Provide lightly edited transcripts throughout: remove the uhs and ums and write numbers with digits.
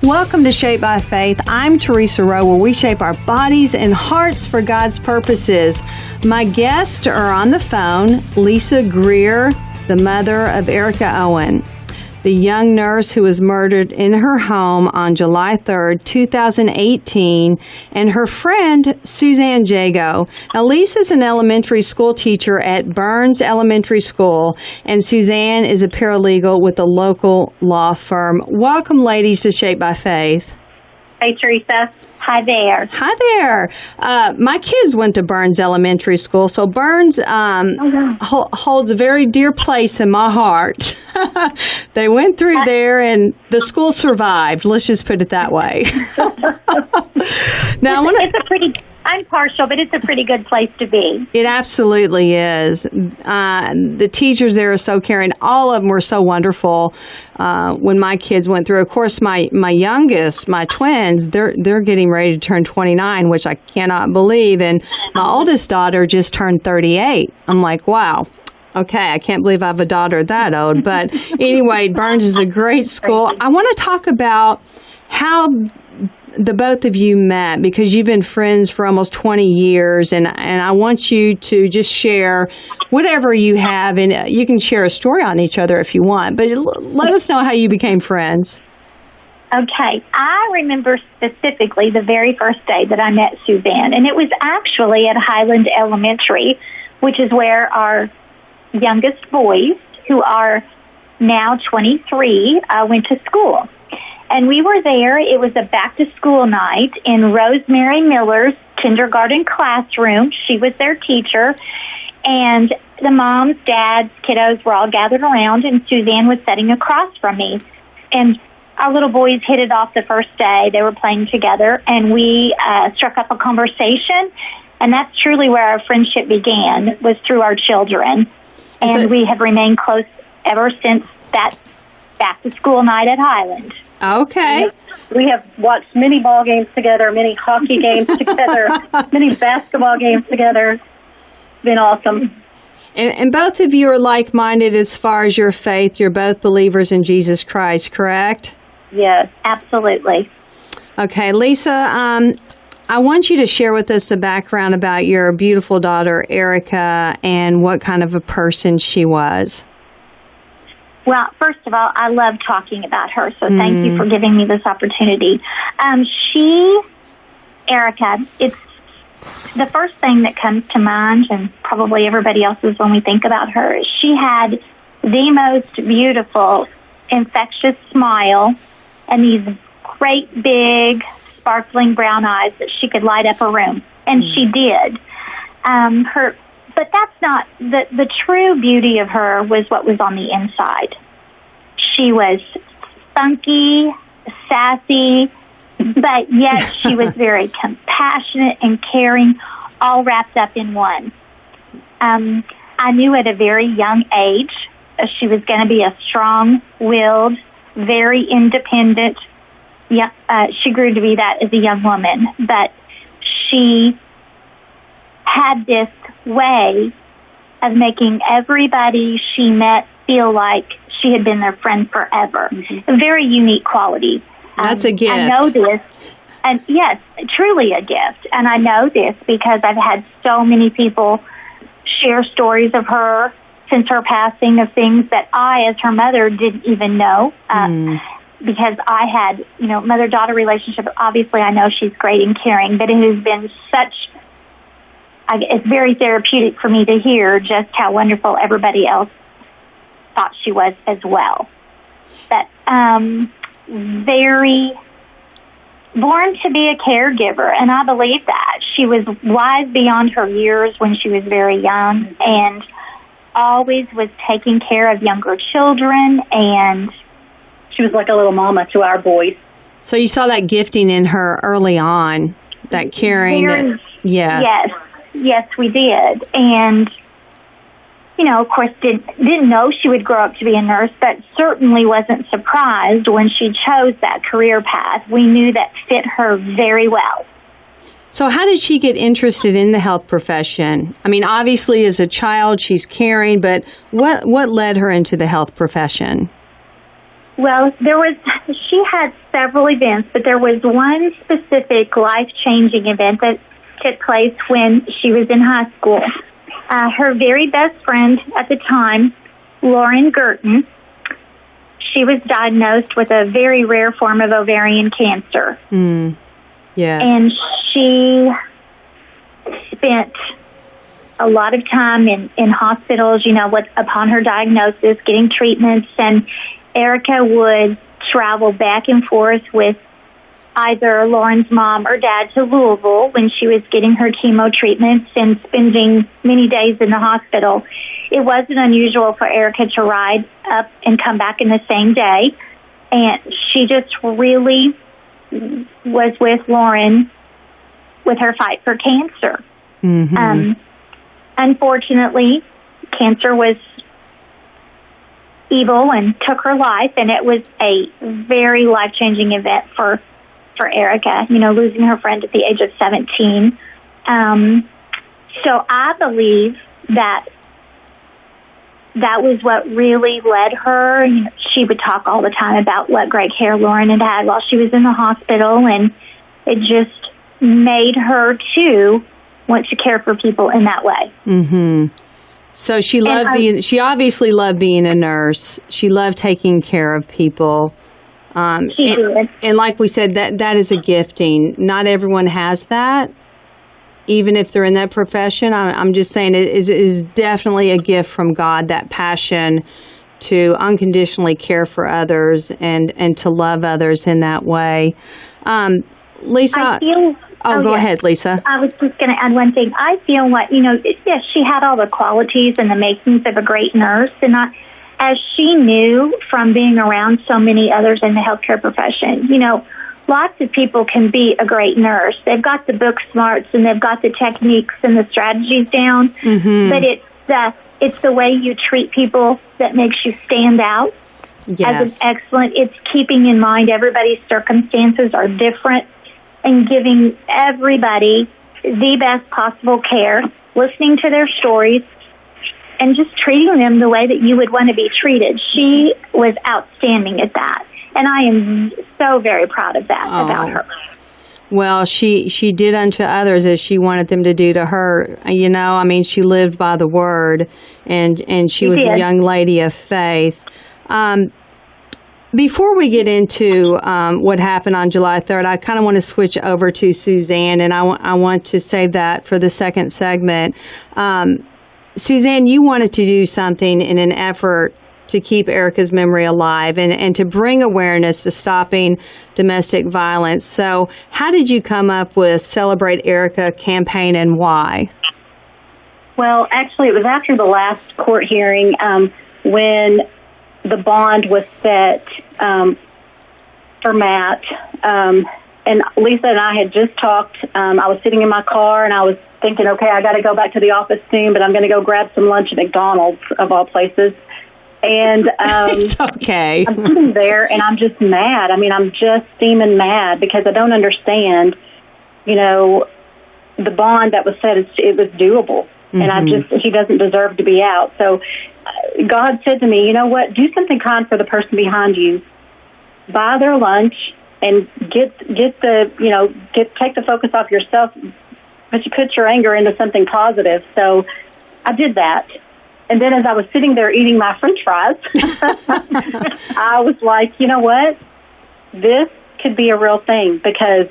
Welcome to Shaped by Faith. I'm Theresa Rowe, where we shape our bodies and hearts for God's purposes. My guests are on the phone, Lisa Greer, the mother of Erica Owen, the young nurse who was murdered in her home on July 3rd, 2018, and her friend, Suzanne Jagoe. Now, Lisa's an elementary school teacher at Burns Elementary School, and Suzanne is a paralegal with a local law firm. Welcome, ladies, to Shaped by Faith. Hey, Teresa. Hi there. Hi there. My kids went to Burns Elementary School, so Burns holds a very dear place in my heart. They went through there, and the school survived. Let's just put it that way. Now, I'm partial, but it's a pretty good place to be. It absolutely is. The teachers there are so caring. All of them were so wonderful when my kids went through. Of course, my youngest, my twins, they're getting ready to turn 29, which I cannot believe. And my oldest daughter just turned 38. I'm like, wow. Okay, I can't believe I have a daughter that old. But anyway, Burns is a great school. I want to talk about how the both of you met, because you've been friends for almost 20 years, and I want you to just share whatever you have, and you can share a story on each other if you want, but let us know how you became friends. Okay, I remember specifically the very first day that I met Suzanne, and it was actually at Highland Elementary, which is where our youngest boys, who are now 23, went to school. And we were there. It was a back-to-school night in Rosemary Miller's kindergarten classroom. She was their teacher. And the moms, dads, kiddos were all gathered around, and Suzanne was sitting across from me. And our little boys hit it off the first day. They were playing together, and we struck up a conversation. And that's truly where our friendship began, was through our children. And we have remained close ever since that back-to-school night at Highland. Okay. We have watched many ball games together, many hockey games together, many basketball games together. It's been awesome. And both of you are like-minded as far as your faith. You're both believers in Jesus Christ, correct? Yes, absolutely. Okay, Lisa, I want you to share with us the background about your beautiful daughter, Erica, and what kind of a person she was. Well, first of all, I love talking about her, so thank you for giving me this opportunity. Erica, it's the first thing that comes to mind, and probably everybody else's when we think about her. She had the most beautiful, infectious smile and these great, big, sparkling brown eyes that she could light up a room, and she did. But that's not the true beauty of her was what was on the inside. She was spunky, sassy, but yet she was very compassionate and caring, all wrapped up in one. I knew at a very young age she was going to be a strong-willed, very independent. She grew to be that as a young woman, but she had this way of making everybody she met feel like she had been their friend forever. A very unique quality. That's a gift. I know this, and yes, truly a gift. And I know this because I've had so many people share stories of her since her passing, of things that I, as her mother, didn't even know. Because I had, mother-daughter relationship. Obviously, I know she's great and caring, but it has been it's very therapeutic for me to hear just how wonderful everybody else thought she was as well. But very born to be a caregiver, and I believe that. She was wise beyond her years when she was very young, and always was taking care of younger children, and she was like a little mama to our boys. So you saw that gifting in her early on, that caring. Yes, we did. And, of course, didn't know she would grow up to be a nurse, but certainly wasn't surprised when she chose that career path. We knew that fit her very well. So how did she get interested in the health profession? I mean, obviously, as a child, she's caring, but what led her into the health profession? Well, she had several events, but there was one specific life-changing event that took place when she was in high school. Her very best friend at the time, Lauren Gerton, she was diagnosed with a very rare form of ovarian cancer. Yes. And she spent a lot of time in hospitals, upon her diagnosis, getting treatments. And Erica would travel back and forth with either Lauren's mom or dad to Louisville when she was getting her chemo treatments and spending many days in the hospital. It wasn't unusual for Erica to ride up and come back in the same day. And she just really was with Lauren with her fight for cancer. Unfortunately, cancer was evil and took her life, and it was a very life-changing event for Erica, losing her friend at the age of 17. So I believe that was what really led her. She would talk all the time about what great care Lauren had had while she was in the hospital, and it just made her, too, want to care for people in that way. So she obviously loved being a nurse. She loved taking care of people. She did. And like we said, that is a gifting. Not everyone has that, even if they're in that profession. I'm just saying it is definitely a gift from God, that passion to unconditionally care for others and to love others in that way. Lisa, go ahead, Lisa. I was just going to add one thing. I feel like, yes, she had all the qualities and the makings of a great nurse, and as she knew from being around so many others in the healthcare profession, lots of people can be a great nurse. They've got the book smarts and they've got the techniques and the strategies down, but it's the way you treat people that makes you stand out as an excellent. It's keeping in mind everybody's circumstances are different and giving everybody the best possible care, listening to their stories, and just treating them the way that you would want to be treated. She was outstanding at that, and I am so very proud of that about her. Well, she did unto others as she wanted them to do to her. She lived by the word, and she was a young lady of faith. Before we get into what happened on July 3rd, I kind of want to switch over to Suzanne, and I want to save that for the second segment. Suzanne, you wanted to do something in an effort to keep Erica's memory alive and to bring awareness to stopping domestic violence. So how did you come up with Celebrate Erica campaign, and why? Well, actually, it was after the last court hearing when the bond was set for Matt. And Lisa and I had just talked. I was sitting in my car, and I was thinking, okay, I got to go back to the office soon, but I'm going to go grab some lunch at McDonald's, of all places. And it's okay. I'm sitting there, and I'm just mad. I'm just steaming mad because I don't understand, the bond that was set, it was doable. And he doesn't deserve to be out. So God said to me, you know what, do something kind for the person behind you. Buy their lunch and take the focus off yourself, but you put your anger into something positive. So I did that. And then as I was sitting there eating my French fries, I was like, you know what, this could be a real thing, because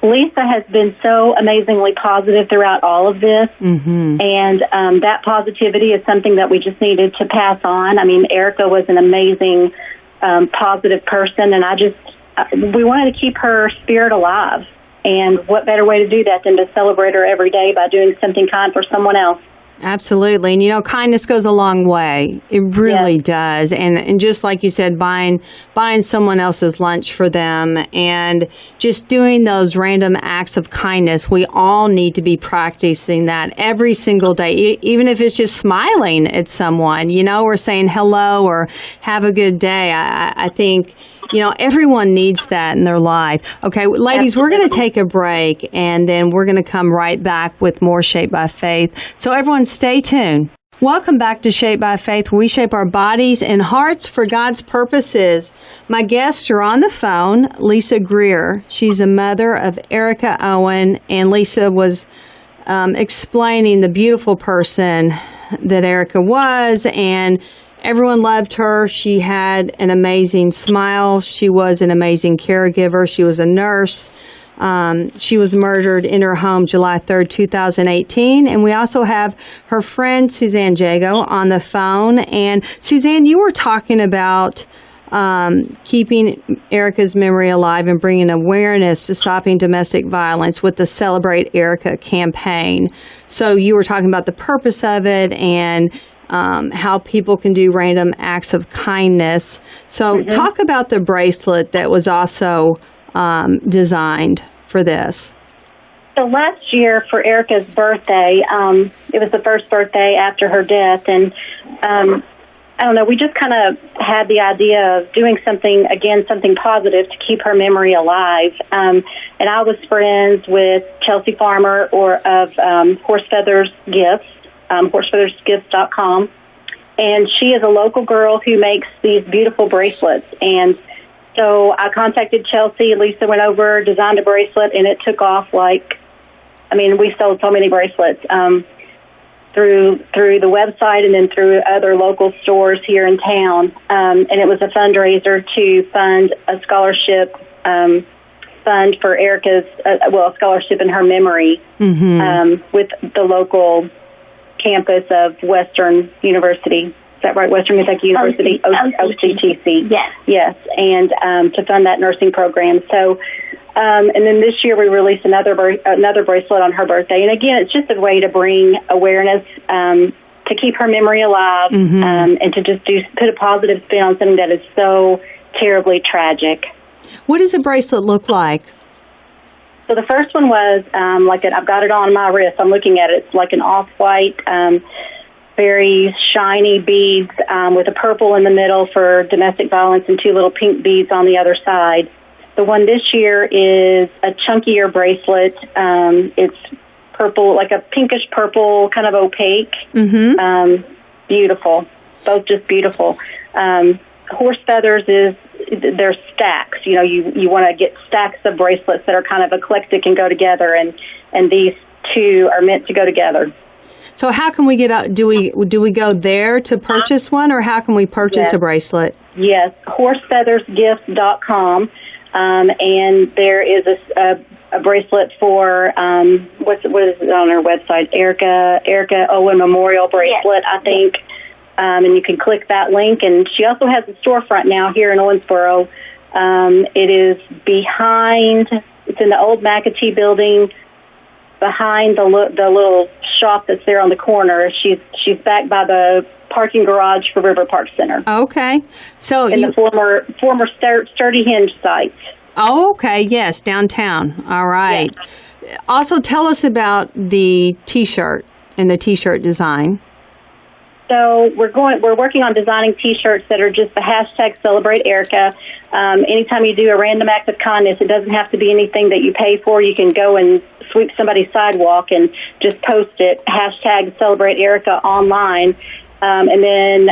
Lisa has been so amazingly positive throughout all of this, and that positivity is something that we just needed to pass on. Erica was an amazing, positive person, and we wanted to keep her spirit alive, and what better way to do that than to celebrate her every day by doing something kind for someone else. Absolutely. And, kindness goes a long way. It really does. And just like you said, buying someone else's lunch for them and just doing those random acts of kindness, we all need to be practicing that every single day, even if it's just smiling at someone, or saying hello or have a good day. I think, everyone needs that in their life. Okay, ladies, we're going to take a break, and then we're going to come right back with more Shaped by Faith. So everyone, stay tuned. Welcome back to Shaped by Faith, where we shape our bodies and hearts for God's purposes. My guests are on the phone, Lisa Greer. She's a mother of Erica Owen, and Lisa was explaining the beautiful person that Erica was, and everyone loved her. She had an amazing smile. She was an amazing caregiver. She was a nurse. She was murdered in her home July 3rd, 2018. And we also have her friend, Suzanne Jagoe, on the phone. And Suzanne, you were talking about keeping Erica's memory alive and bringing awareness to stopping domestic violence with the Celebrate Erica campaign. So you were talking about the purpose of it and how people can do random acts of kindness. So talk about the bracelet that was also designed for this. So last year for Erica's birthday, it was the first birthday after her death, and I don't know, we just kind of had the idea of doing something positive to keep her memory alive. And I was friends with Chelsea Farmer of Horse Feathers Gifts, horsefeathersgifts.com, and she is a local girl who makes these beautiful bracelets. And so I contacted Chelsea. Lisa went over, designed a bracelet, and it took off we sold so many bracelets through the website and then through other local stores here in town. And it was a fundraiser to fund a scholarship fund for Erica's, a scholarship in her memory with the local campus of Western University. Is that right? Western Kentucky University, OCTC. Yes, and to fund that nursing program. So, and then this year we released another bracelet on her birthday. And again, it's just a way to bring awareness, to keep her memory alive, and to just put a positive spin on something that is so terribly tragic. What does a bracelet look like? So the first one was I've got it on my wrist. I'm looking at it. It's like an off-white, very shiny beads with a purple in the middle for domestic violence and two little pink beads on the other side. The one this year is a chunkier bracelet. It's purple, like a pinkish purple, kind of opaque. Beautiful. Both just beautiful. Horse Feathers they're stacks. You know, you want to get stacks of bracelets that are kind of eclectic and go together, and these two are meant to go together. So how can we get out? Do we go there to purchase one, or how can we purchase a bracelet? Yes, horsefeathersgifts.com, and there is a bracelet for what is it on her website? Erica Owen Memorial Bracelet, I think. And you can click that link. And she also has a storefront now here in Owensboro. It is it's in the old McAtee building, behind the little shop that's there on the corner. She's back by the parking garage for River Park Center. Okay. So in the former Sturdy Hinge site. Oh, okay. Yes, downtown. All right. Yeah. Also, tell us about the T-shirt and the T-shirt design. So we're working on designing T-shirts that are just the hashtag Celebrate Erica. Anytime you do a random act of kindness, it doesn't have to be anything that you pay for. You can go and sweep somebody's sidewalk and just post it, hashtag Celebrate Erica online. And then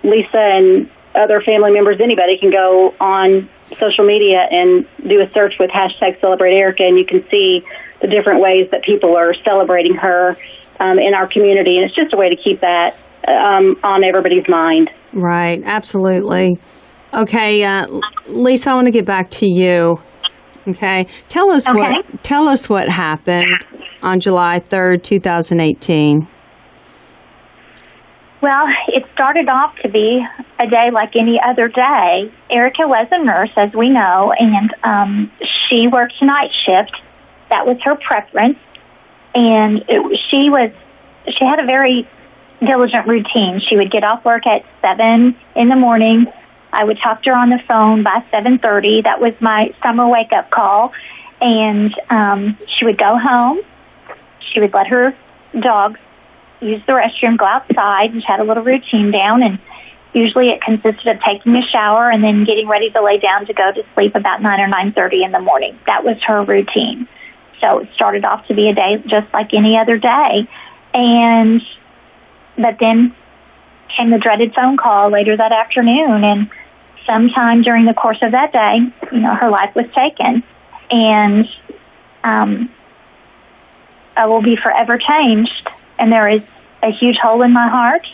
Lisa and other family members, anybody can go on social media and do a search with hashtag Celebrate Erica, and you can see the different ways that people are celebrating her in our community. And it's just a way to keep that on everybody's mind. Right, absolutely. Okay, Lisa, I want to get back to you. Okay, tell us what happened on July 3rd, 2018. Well, it started off to be a day like any other day. Erica was a nurse, as we know, and she worked night shift. That was her preference, and she had a very diligent routine. She would get off work at 7 in the morning. I would talk to her on the phone by 7:30. That was my summer wake-up call, and she would go home. She would let her dogs use the restroom, go outside, and she had a little routine down, and usually it consisted of taking a shower and then getting ready to lay down to go to sleep about 9 or 9:30 in the morning. That was her routine. So it started off to be a day just like any other day. And But then came the dreaded phone call later that afternoon, and sometime during the course of that day, her life was taken. And I will be forever changed, and there is a huge hole in my heart.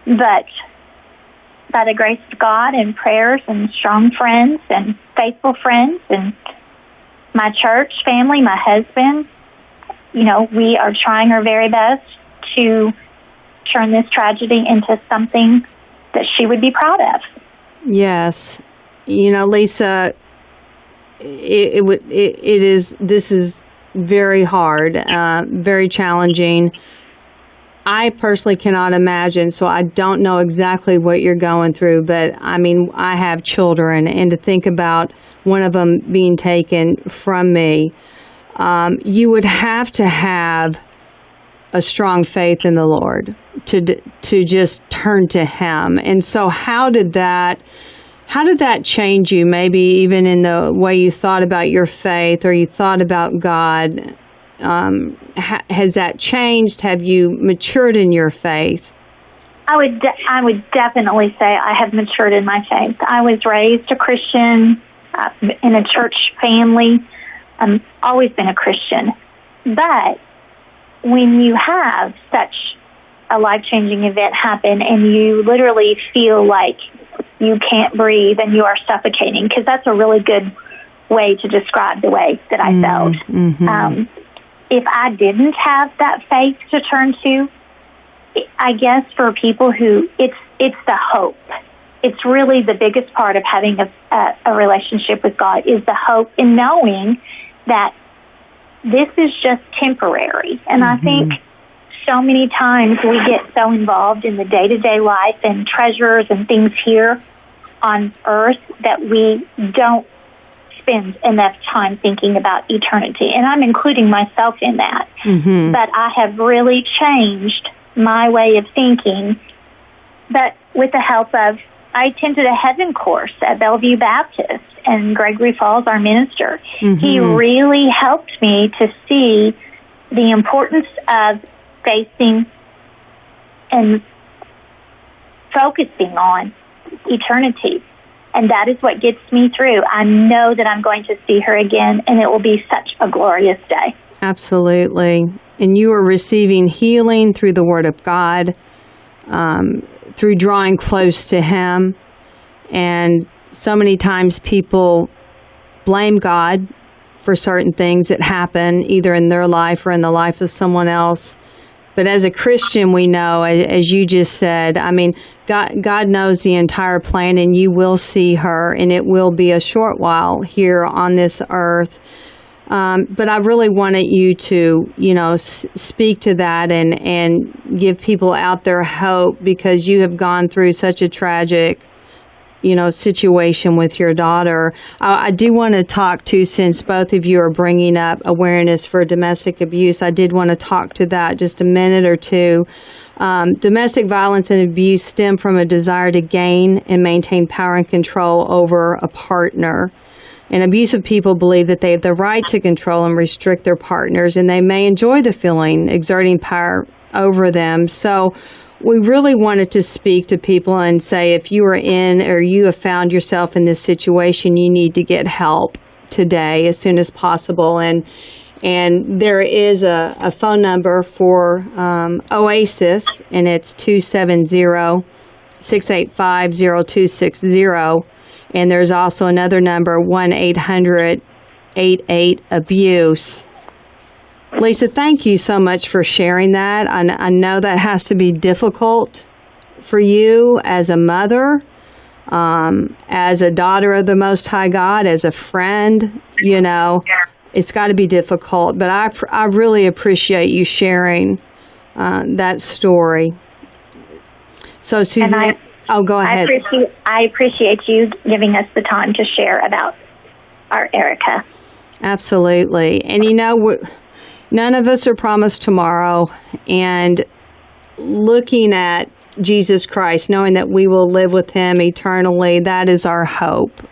But by the grace of God and prayers and strong friends and faithful friends and my church family, my husband, we are trying our very best to turn this tragedy into something that she would be proud of. Yes. Lisa, this is very hard, very challenging. I personally cannot imagine, so I don't know exactly what you're going through, but I have children, and to think about one of them being taken from me, you would have to have a strong faith in the Lord to just turn to Him. And so how did that change you, maybe even in the way you thought about your faith or you thought about God? Has that changed? Have you matured in your faith? I would definitely say I have matured in my faith. I was raised a Christian in a church family. I've always been a Christian. But when you have such a life-changing event happen and you literally feel like you can't breathe and you are suffocating, because that's a really good way to describe the way that I felt. Mm-hmm. If I didn't have that faith to turn to, I guess for people who, it's the hope. It's really the biggest part of having a relationship with God is the hope in knowing that this is just temporary. And I think so many times we get so involved in the day-to-day life and treasures and things here on earth that we don't spend enough time thinking about eternity. And I'm including myself in that. Mm-hmm. But I have really changed my way of thinking. But with the help of, I attended a heaven course at Bellevue Baptist, and Gregory Falls, our minister, he really helped me to see the importance of facing and focusing on eternity. And that is what gets me through. I know that I'm going to see her again, and it will be such a glorious day. Absolutely. And you are receiving healing through the Word of God, through drawing close to Him. And so many times people blame God for certain things that happen, either in their life or in the life of someone else. But as a Christian, we know, as you just said, God knows the entire plan, and you will see her, and it will be a short while here on this earth. But I really wanted you to, speak to that and give people out there hope, because you have gone through such a tragic, situation with your daughter. I do want to talk to, since both of you are bringing up awareness for domestic abuse, I did want to talk to that just a minute or two. Domestic violence and abuse stem from a desire to gain and maintain power and control over a partner. And abusive people believe that they have the right to control and restrict their partners, and they may enjoy the feeling, exerting power over them. So we really wanted to speak to people and say, if you are in or you have found yourself in this situation, you need to get help today as soon as possible. And there is a phone number for OASIS, and it's 270-685-0260. And there's also another number, 1-800-88-ABUSE. Lisa, thank you so much for sharing that. I know that has to be difficult for you as a mother, as a daughter of the Most High God, as a friend. It's got to be difficult. But I really appreciate you sharing that story. So, Suzanne, go ahead. I appreciate you giving us the time to share about our Erica. Absolutely. And none of us are promised tomorrow, and looking at Jesus Christ, knowing that we will live with Him eternally, that is our hope,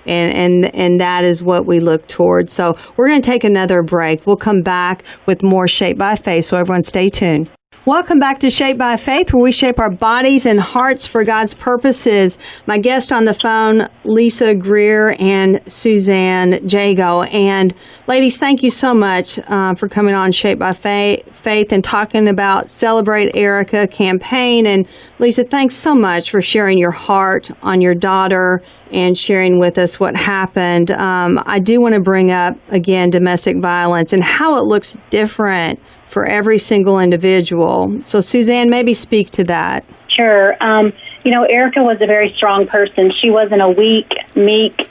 and that is what we look towards. So we're going to take another break. We'll come back with more Shaped by Faith, so everyone stay tuned. Welcome back to Shaped by Faith, where we shape our bodies and hearts for God's purposes. My guest on the phone, Lisa Greer and Suzanne Jagoe. And ladies, thank you so much for coming on Shaped by Faith and talking about Celebrate Erica campaign. And Lisa, thanks so much for sharing your heart on your daughter and sharing with us what happened. I do want to bring up, again, domestic violence and how it looks different for every single individual. So, Suzanne, maybe speak to that. Sure. Erica was a very strong person. She wasn't a weak, meek.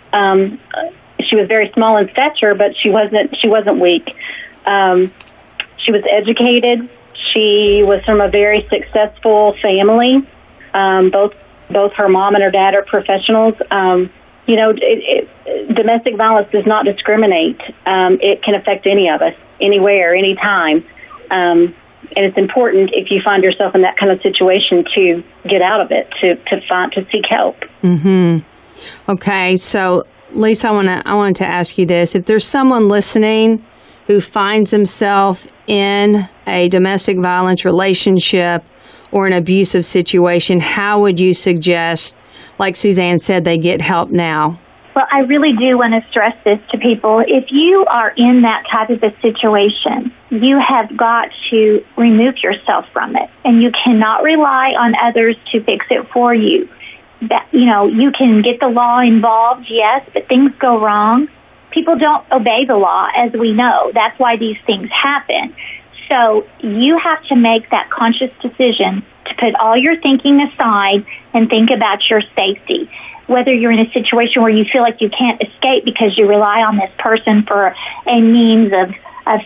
She was very small in stature, but she wasn't weak. She was educated. She was from a very successful family. Both her mom and her dad are professionals. Domestic violence does not discriminate. It can affect any of us, anywhere, anytime. And it's important if you find yourself in that kind of situation to get out of it, to seek help. Mm-hmm. Okay, so Lisa, I wanted to ask you this: if there's someone listening who finds himself in a domestic violence relationship or an abusive situation, how would you suggest, like Suzanne said, they get help now? Well, I really do want to stress this to people. If you are in that type of a situation, you have got to remove yourself from it, and you cannot rely on others to fix it for you. That, you can get the law involved, yes, but things go wrong. People don't obey the law, as we know. That's why these things happen. So you have to make that conscious decision to put all your thinking aside and think about your safety. Whether you're in a situation where you feel like you can't escape because you rely on this person for a means of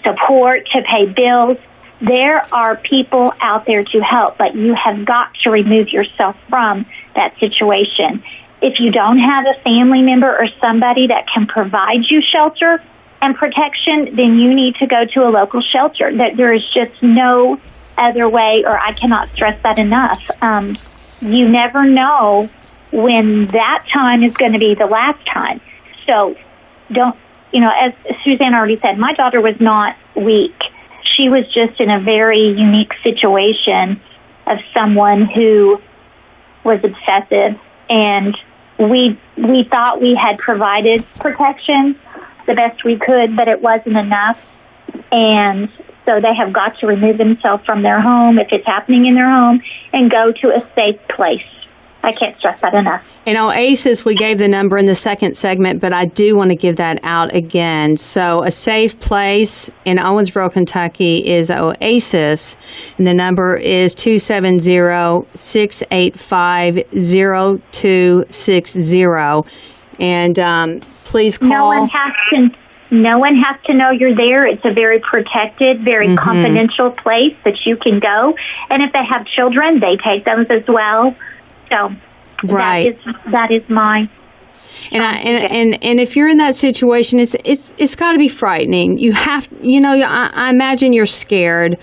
support to pay bills, there are people out there to help, but you have got to remove yourself from that situation. If you don't have a family member or somebody that can provide you shelter and protection, then you need to go to a local shelter. There is just no other way, or I cannot stress that enough. You never know when that time is going to be the last time. So as Suzanne already said, my daughter was not weak. She was just in a very unique situation of someone who was obsessive, and we thought we had provided protection the best we could, but it wasn't enough. And so they have got to remove themselves from their home, if it's happening in their home, and go to a safe place. I can't stress that enough. And Oasis, we gave the number in the second segment, but I do want to give that out again. So a safe place in Owensboro, Kentucky is Oasis, and the number is 270-685-0260. And please call. No one has to know you're there. It's a very protected, very confidential place that you can go. And if they have children, they take them as well. So right. that is my. And if you're in that situation, it's got to be frightening. You have, I imagine you're scared,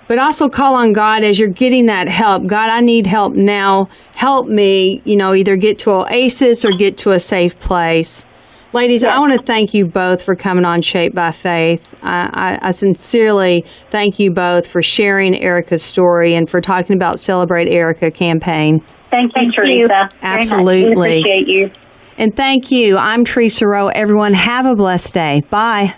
but also call on God as you're getting that help. God, I need help now. Help me, either get to Oasis or get to a safe place. Ladies, yes. I want to thank you both for coming on Shaped by Faith. I sincerely thank you both for sharing Erica's story and for talking about Celebrate Erica campaign. Thank you, Theresa. Absolutely. We appreciate you. And thank you. I'm Theresa Rowe. Everyone, have a blessed day. Bye.